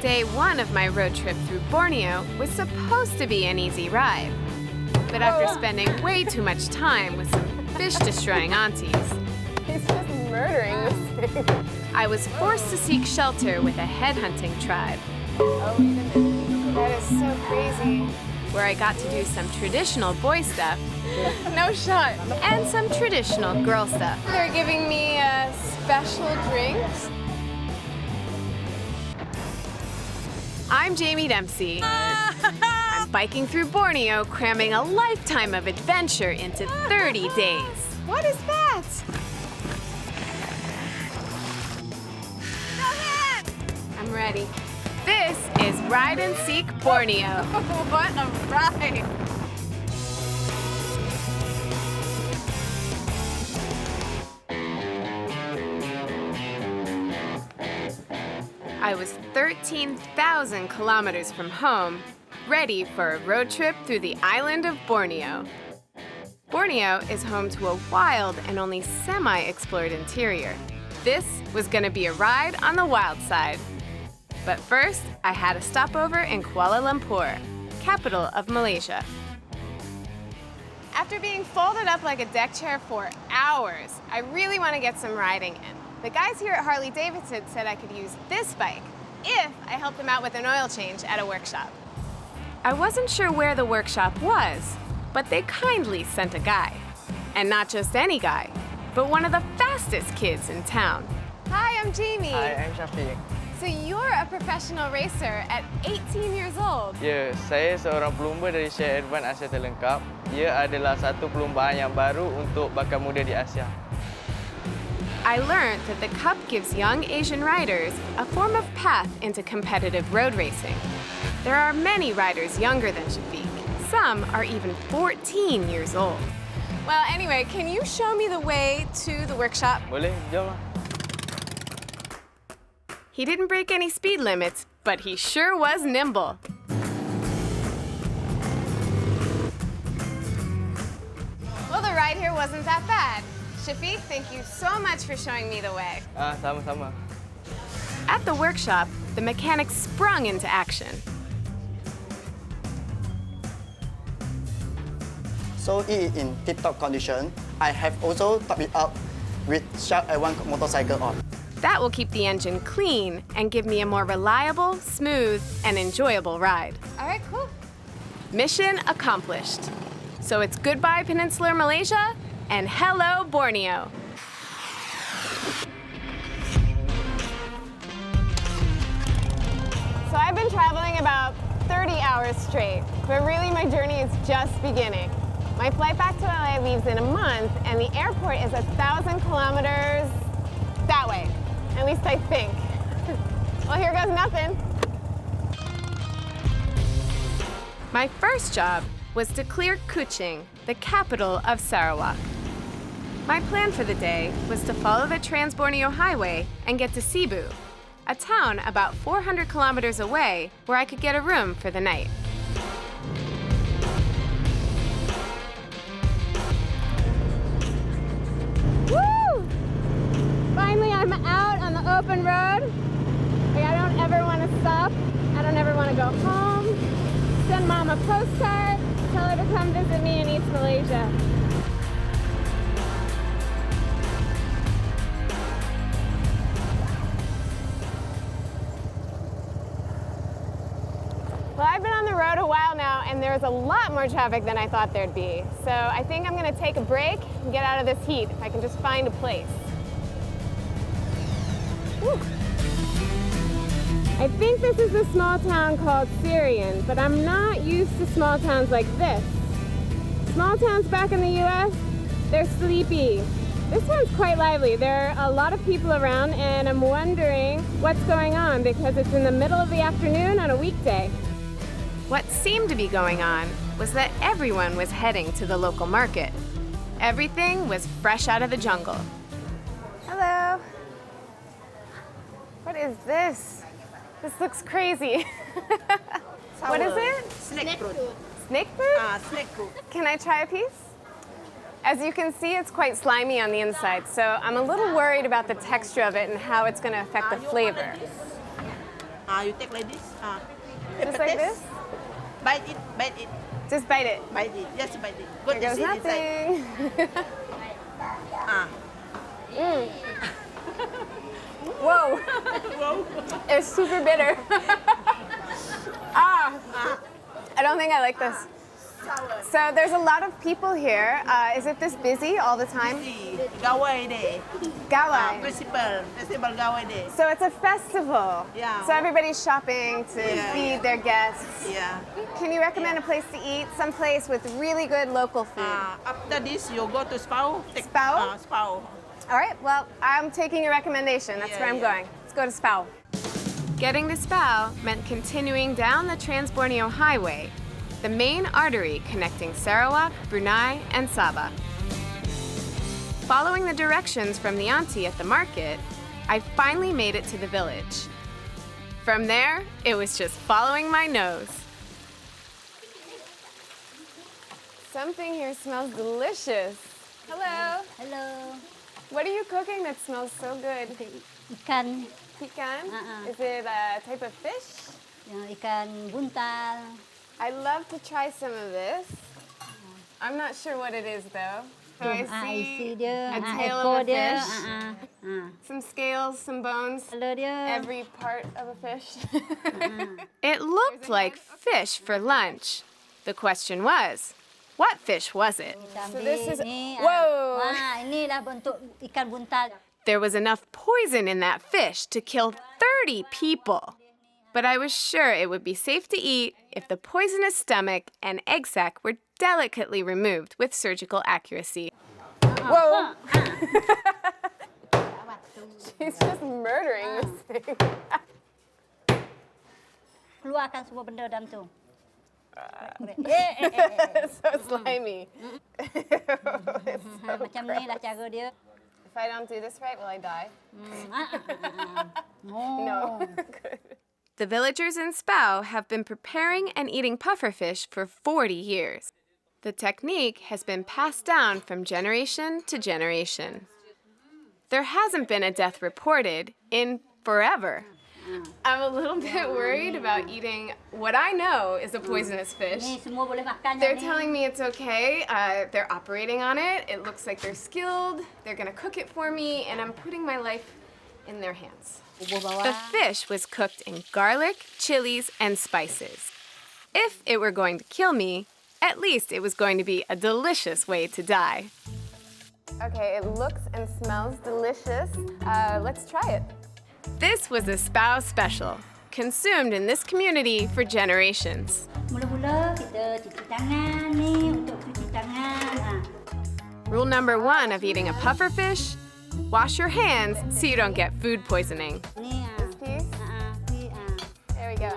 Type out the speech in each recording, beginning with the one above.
Day one of my road trip through Borneo was supposed to be an easy ride. But after spending way too much time with some fish-destroying aunties, He's just murdering this thing. I was forced to seek shelter with a headhunting tribe, Oh, that is so crazy. where I got to do some traditional boy stuff No shot. and some traditional girl stuff. They're giving me special drinks. I'm Jaime Dempsey. I'm biking through Borneo, cramming a lifetime of adventure into 30 days. What is that? I'm ready. This is Ride and Seek Borneo. What a ride. I was 13,000 kilometers from home, ready for a road trip through the island of Borneo. Borneo is home to a wild and only semi-explored interior. This was gonna be a ride on the wild side. But first, I had a stopover in Kuala Lumpur, capital of Malaysia. After being folded up like a deck chair for hours, I really want to get some riding in. The guys here at Harley Davidson said I could use this bike if I helped them out with an oil change at a workshop. I wasn't sure where the workshop was, but they kindly sent a guy. And not just any guy, but one of the fastest kids in town. Hi, I'm Jamie. Hi, I'm Syafiq. So you're a professional racer at 18 years old. Ya, saya seorang pelumba dari Share Advance Asia Terlengkap. Ia adalah satu perlumbaan yang baru untuk bakat muda di Asia. I learned that the Cup gives young Asian riders a form of path into competitive road racing. There are many riders younger than Shafiq. Some are even 14 years old. Well, anyway, can you show me the way to the workshop? Boleh? Jom lah. He didn't break any speed limits, but he sure was nimble. Well, the ride here wasn't that bad. Shafiq, thank you so much for showing me the way. Sama-sama. At the workshop, the mechanic sprung into action. So it is in tip-top condition. I have also topped it up with Shark A1 motorcycle on. That will keep the engine clean and give me a more reliable, smooth, and enjoyable ride. All right, cool. Mission accomplished. So it's goodbye Peninsular Malaysia and hello Borneo. So I've been traveling about 30 hours straight, but really my journey is just beginning. My flight back to LA leaves in a month, and the airport is 1,000 kilometers that way. At least I think. Well, here goes nothing. My first job was to clear Kuching, the capital of Sarawak. My plan for the day was to follow the Trans-Borneo Highway and get to Sibu, a town about 400 kilometers away where I could get a room for the night. Woo! Finally, I'm out on the open road. Like, I don't ever want to stop. I don't ever want to go home. Send Mom a postcard. Tell her to come visit me in East Malaysia. Well, I've been on the road a while now, and there's a lot more traffic than I thought there'd be. So I think I'm going to take a break and get out of this heat if I can just find a place. Whew. I think this is a small town called Syrian, but I'm not used to small towns like this. Small towns back in the US, they're sleepy. This one's quite lively. There are a lot of people around, and I'm wondering what's going on because it's in the middle of the afternoon on a weekday. What seemed to be going on was that everyone was heading to the local market. Everything was fresh out of the jungle. Hello. What is this? This looks crazy. What is it? Snake fruit. Snake fruit? Snake fruit. Can I try a piece? As you can see, it's quite slimy on the inside, so I'm a little worried about the texture of it and how it's going to affect the flavor. You take like this. Just like this? Bite it, bite it, Just bite it. bite it. Yes, bite it. There Good to goes see inside. nothing. Mm. Whoa. It's super bitter. I don't think I like this. So there's a lot of people here. Is it this busy all the time? Gawai Day. Gawai. Festival Gawai Day. So it's a festival. Yeah. So everybody's shopping to feed their guests. Yeah. Can you recommend a place to eat? Some place with really good local food. After this, you go to Spaoh. Spaoh? Spaoh. All right, well, I'm taking your recommendation. That's where I'm going. Let's go to Spaoh. Getting to Spaoh meant continuing down the Trans-Borneo Highway, the main artery connecting Sarawak, Brunei, and Sabah. Following the directions from the auntie at the market, I finally made it to the village. From there, it was just following my nose. Something here smells delicious. Hello. Hello, What are you cooking that smells so good? ikan, Pican? Uh-uh. Is it a type of fish? ikan buntal. I'd love to try some of this. I'm not sure what it is though. So I see dia, a tail ekor of a dia, fish, some scales, some bones, kepala dia. every part of a fish. It looked like fish for lunch. The question was, what fish was it? Kita So this ambil is- ni, Whoa. inilah bentuk ikan buntal. There was enough poison in that fish to kill 30 people. But I was sure it would be safe to eat if the poisonous stomach and egg sac were delicately removed with surgical accuracy. Whoa! She's just murdering this thing. Keluarkan semua benda dalam tu. So slimy. Macam ni lah cara dia. If I don't do this right, will I die? No. No. The villagers in Spaoh have been preparing and eating pufferfish for 40 years. The technique has been passed down from generation to generation. There hasn't been a death reported in forever. I'm a little bit worried about eating what I know is a poisonous fish. Ni semua boleh makan. They're ni. telling me it's okay. They're operating on it. It looks like they're skilled. They're gonna cook it for me, and I'm putting my life in their hands. Bubur bawang. The fish was cooked in garlic, chilies, and spices. If it were going to kill me, at least it was going to be a delicious way to die. Okay, it looks and smells delicious. Let's try it. This was a Spaoh special, consumed in this community for generations. Mula-mula kita cuci tangan ni untuk cuci tangan. Rule number 1 of eating a pufferfish: wash your hands so you don't get food poisoning. Ni This piece. There we go.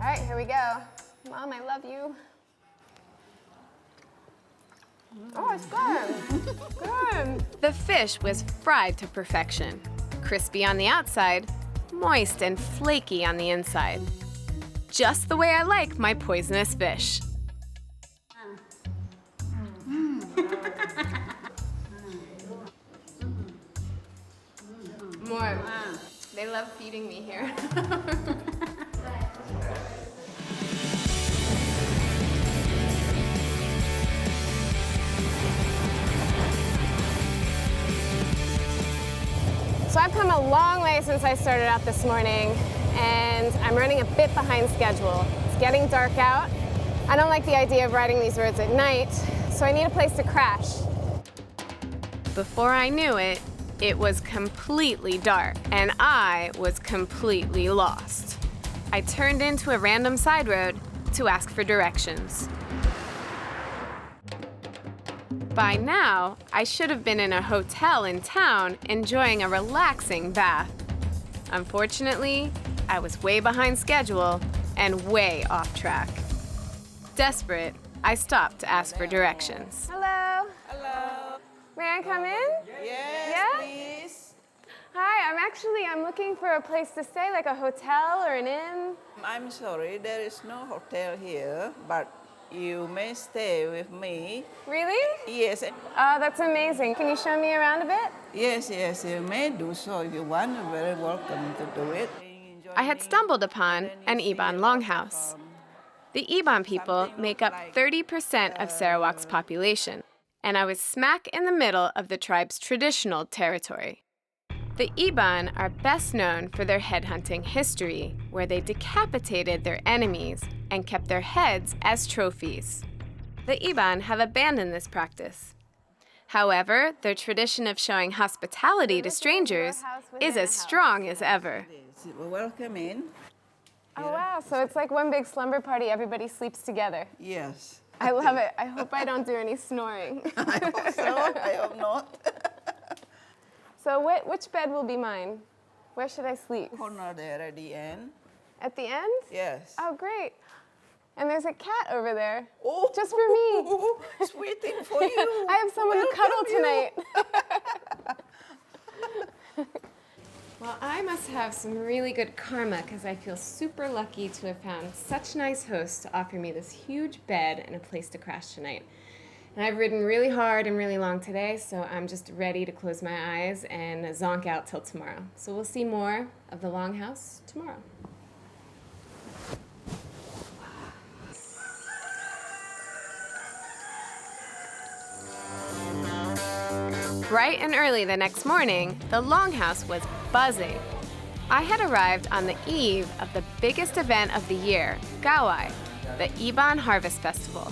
All right, here we go. Mom, I love you. Oh, it's good. Good. The fish was fried to perfection, crispy on the outside, moist and flaky on the inside. Just the way I like my poisonous fish. More. They love feeding me here. So I've come a long way since I started out this morning, and I'm running a bit behind schedule. It's getting dark out. I don't like the idea of riding these roads at night, so I need a place to crash. Before I knew it, it was completely dark, and I was completely lost. I turned into a random side road to ask for directions. By now, I should have been in a hotel in town enjoying a relaxing bath. Unfortunately, I was way behind schedule and way off track. Desperate, I stopped to ask for directions. Hello. Hello. May I come in? Yes, Yeah? please. Hi, I'm looking for a place to stay, like a hotel or an inn. I'm sorry, there is no hotel here, but You may stay with me. Really? Yes, Oh, that's amazing. Can you show me around a bit? yes, you may do so if you want. You're very welcome to do it. I had stumbled upon an Iban Longhouse. The Iban people make up 30% of Sarawak's population, and I was smack in the middle of the tribe's traditional territory. The Iban are best known for their headhunting history, where they decapitated their enemies and kept their heads as trophies. The Iban have abandoned this practice. However, their tradition of showing hospitality to strangers is as strong as ever. Welcome in. Oh wow, so it's like one big slumber party, everybody sleeps together. Yes. I love it. I hope I don't do any snoring. I hope so. I hope not. So which bed will be mine? Where should I sleep? Corner there at the end. At the end? Yes. Oh, great. And there's a cat over there. Oh, Just for me. It's waiting for you. I have someone to cuddle tonight. Well, I must have some really good karma because I feel super lucky to have found such nice hosts to offer me this huge bed and a place to crash tonight. And I've ridden really hard and really long today, so I'm just ready to close my eyes and zonk out till tomorrow. So we'll see more of the Longhouse tomorrow. Bright and early the next morning, the Longhouse was buzzing. I had arrived on the eve of the biggest event of the year, Gawai, the Iban Harvest Festival.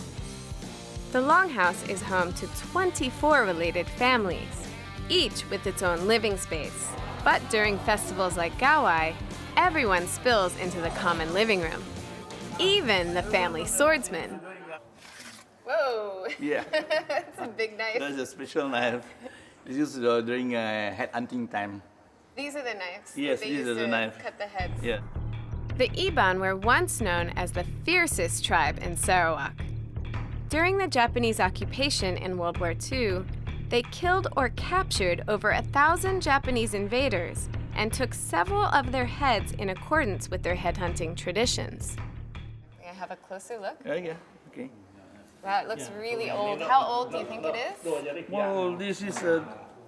The Longhouse is home to 24 related families, each with its own living space. But during festivals like Gawai, everyone spills into the common living room, even the family swordsman. Whoa! Yeah. That's a big knife. That's a special knife. It's used during head hunting time. These are the knives. Yes, they these used are the to knives. Cut the heads. Yeah. The Iban were once known as the fiercest tribe in Sarawak. During the Japanese occupation in World War II, they killed or captured over 1,000 Japanese invaders and took several of their heads in accordance with their headhunting traditions. May I have a closer look? Yeah. Okay. Wow, it looks really old. How old do you think it is? Well, this is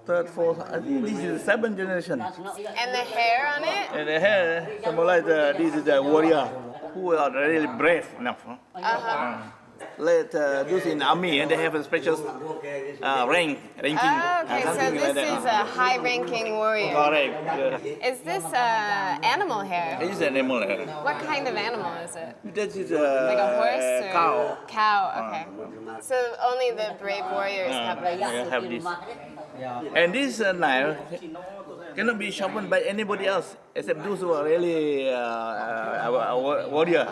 third, fourth. I think this is the seventh generation. And the hair on it? And the hair symbolize this is the warrior who are really brave enough. Let those in army and they have a special ranking. Oh, okay, so something this is a high-ranking warrior. Correct. Is this animal hair? This is animal hair. What kind of animal is it? This is Like a horse or cow. Cow, okay. So only the brave warriors have this. Have this. And this knife cannot be sharpened by anybody else except those who are really warrior.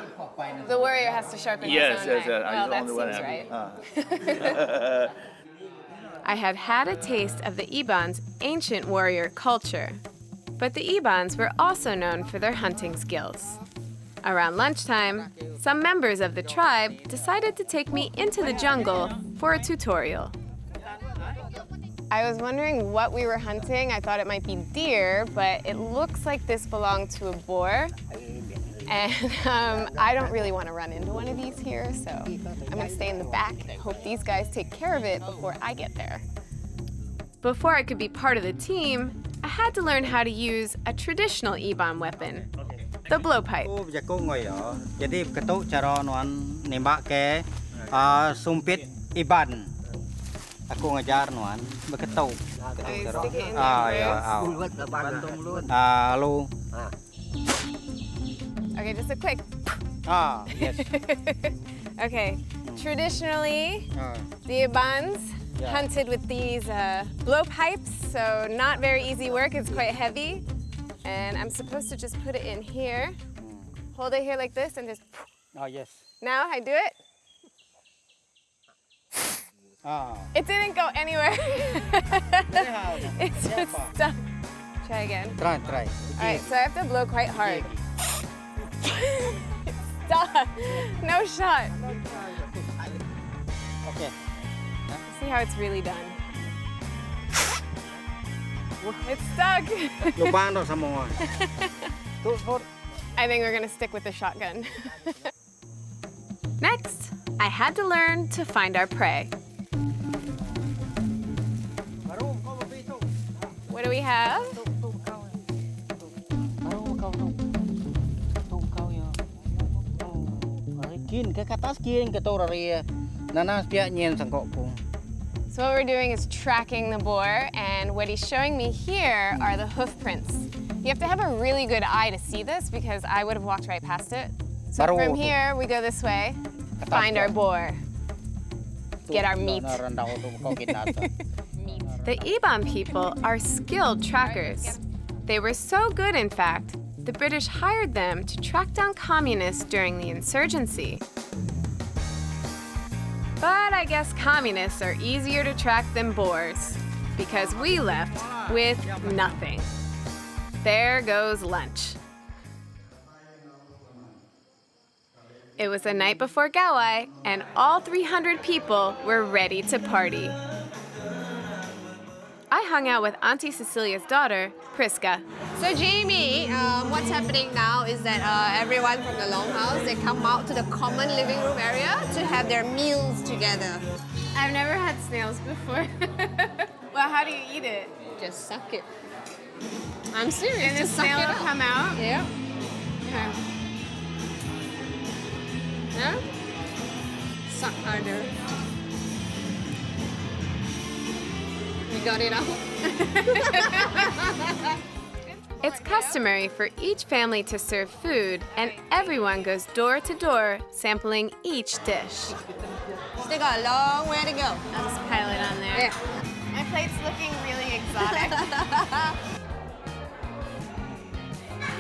The warrior has to sharpen Yes, his own knife. Well, that he's the only seems one. right. I had had a taste of the Iban's ancient warrior culture. But the Ibans were also known for their hunting skills. Around lunchtime, some members of the tribe decided to take me into the jungle for a tutorial. I was wondering what we were hunting. I thought it might be deer, but it looks like this belonged to a boar. And I don't really want to run into one of these here, so I'm going to stay in the back and hope these guys take care of it before I get there. Before I could be part of the team, I had to learn how to use a traditional Iban weapon, the blowpipe. Jadi ketuk cara nuan nembak ke sumpit Iban. Aku ngajar nuan beketuk. I stick it in there first. Lu. Okay, just a quick. Yes. Okay, traditionally, the Ibans hunted with these blowpipes, so not very easy work. It's quite heavy. And I'm supposed to just put it in here, hold it here like this, and just. Yes. Now I do it. It didn't go anywhere. It's just stuck. Try again. Try. All right, so I have to blow quite hard. It's stuck. No shot. Okay. See how it's really done. It's stuck. Lubang tu semua. I think we're gonna stick with the shotgun. Next, I had to learn to find our prey. What do we have? So what we're doing is tracking the boar, and what he's showing me here are the hoof prints. You have to have a really good eye to see this because I would have walked right past it. So from here, we go this way, find our boar, get our meat. The Iban people are skilled trackers. They were so good, in fact, the British hired them to track down communists during the insurgency. But I guess communists are easier to track than boars, because we left with nothing. There goes lunch. It was the night before Gawai, and all 300 people were ready to party. I hung out with Auntie Cecilia's daughter, Priska. So Jamie, what's happening now is that everyone from the Longhouse, they come out to the common living room area to have their meals together. I've never had snails before. Well, how do you eat it? Just suck it. I'm serious. And the just suck snail it will out. come out? Yeah. Okay. Yeah? Suck harder. You got it out? It's customary for each family to serve food, and everyone goes door to door sampling each dish. Still got a long way to go. I'll just pile it on there. Yeah. My plate's looking really exotic.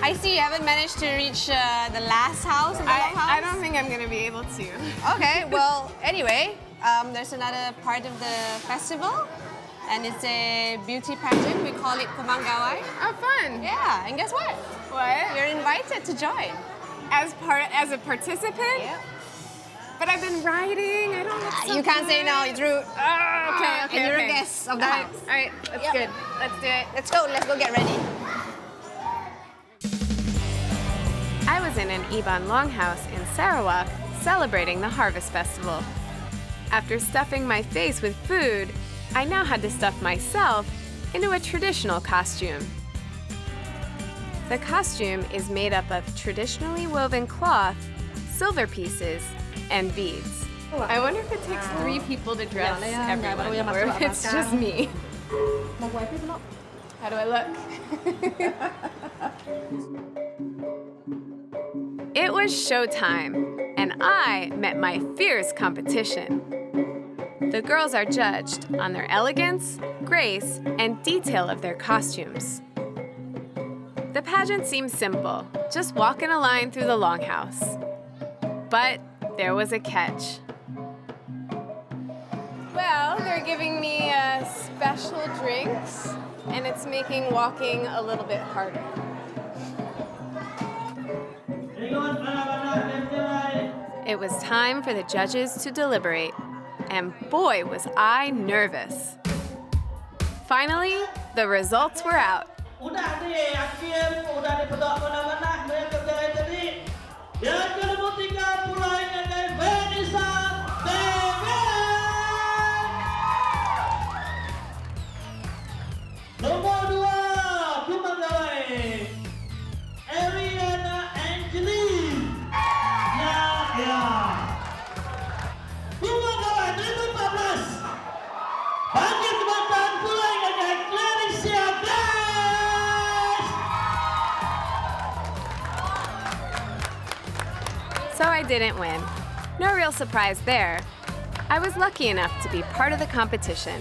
I see you haven't managed to reach the last house in the Longhouse. I don't think I'm going to be able to. Okay, well, anyway, there's another part of the festival, and it's a beauty pageant. We call it Kumang Gawai. Oh, fun. Yeah, and guess what? What? You're invited to join. As a participant? Yep. But I've been riding. I don't look so You can't say good. no, it's rude. Oh, okay, okay, And you're okay. a guest of the house. All right, that's Yep. good. Let's do it. Let's go get ready. I was in an Iban Longhouse in Sarawak celebrating the Harvest Festival. After stuffing my face with food, I now had to stuff myself into a traditional costume. The costume is made up of traditionally woven cloth, silver pieces, and beads. I wonder if it takes 3 people to dress everyone, or if it's just me. How do I look? It was showtime, and I met my fierce competition. The girls are judged on their elegance, grace, and detail of their costumes. The pageant seemed simple, just walk in a line through the Longhouse. But there was a catch. Well, they're giving me special drinks, and it's making walking a little bit harder. It was time for the judges to deliberate, and boy was I nervous. Finally, the results were out. So I didn't win. No real surprise there. I was lucky enough to be part of the competition.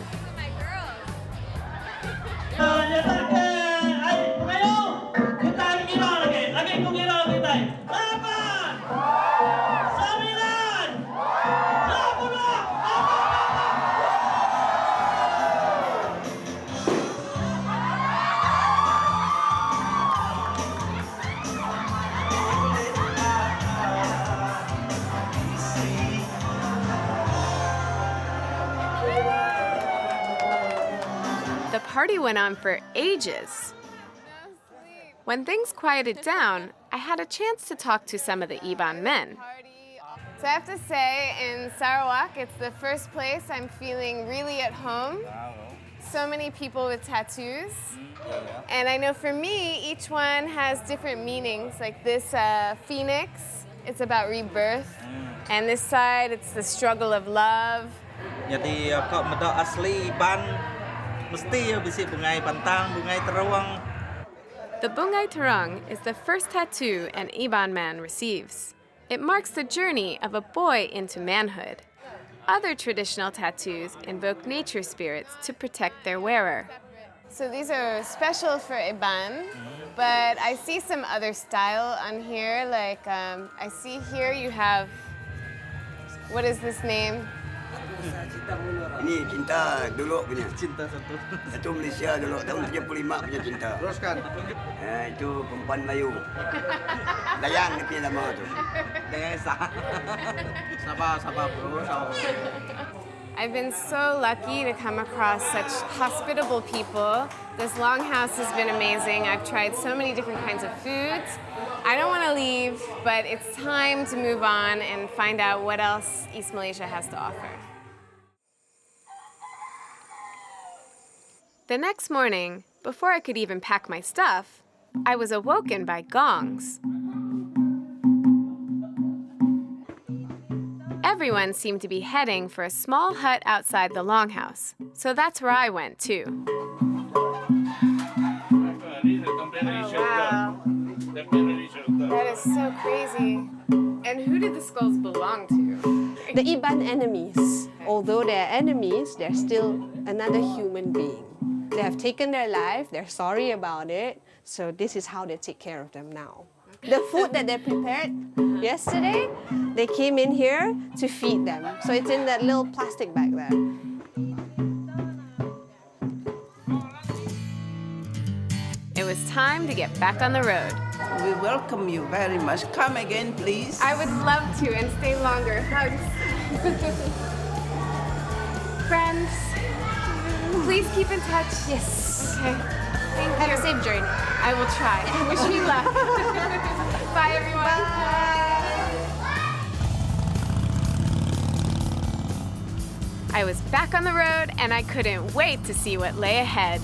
The party went on for ages. When things quieted down, I had a chance to talk to some of the Iban men. So I have to say, in Sarawak, it's the first place I'm feeling really at home. So many people with tattoos. And I know for me, each one has different meanings. Like this phoenix, it's about rebirth. And this side, it's the struggle of love. Jadi kok medok asli Iban mesti ya bisi bungai pantang, bungai terawang. The Bungai Terung is the first tattoo an Iban man receives. It marks the journey of a boy into manhood. Other traditional tattoos invoke nature spirits to protect their wearer. So these are special for Iban, but I see some other style on here. Like I see here you have, what is this name? Ini cinta dulu punya. Cinta satu. Itu Malaysia dulu tahun 75 punya cinta. Teruskan. Itu perempuan Melayu. Dayang itu nama tu. Dayang sah. Sabar bro. I've been so lucky to come across such hospitable people. This longhouse has been amazing. I've tried so many different kinds of foods. I don't want to leave, but it's time to move on and find out what else East Malaysia has to offer. The next morning, before I could even pack my stuff, I was awoken by gongs. Everyone seemed to be heading for a small hut outside the longhouse, so that's where I went too. Wow. That is so crazy. And who did the skulls belong to? The Iban enemies. Although they're enemies, they're still another human being. They have taken their life, they're sorry about it, so this is how they take care of them now. The food that they prepared yesterday, they came in here to feed them. So it's in that little plastic bag there. It was time to get back on the road. We welcome you very much. Come again, please. I would love to and stay longer. Hugs. Friends, please keep in touch. Yes. Okay. Thank you. Have a safe journey. I will try. Wish me luck. Bye, everyone. I was back on the road and I couldn't wait to see what lay ahead.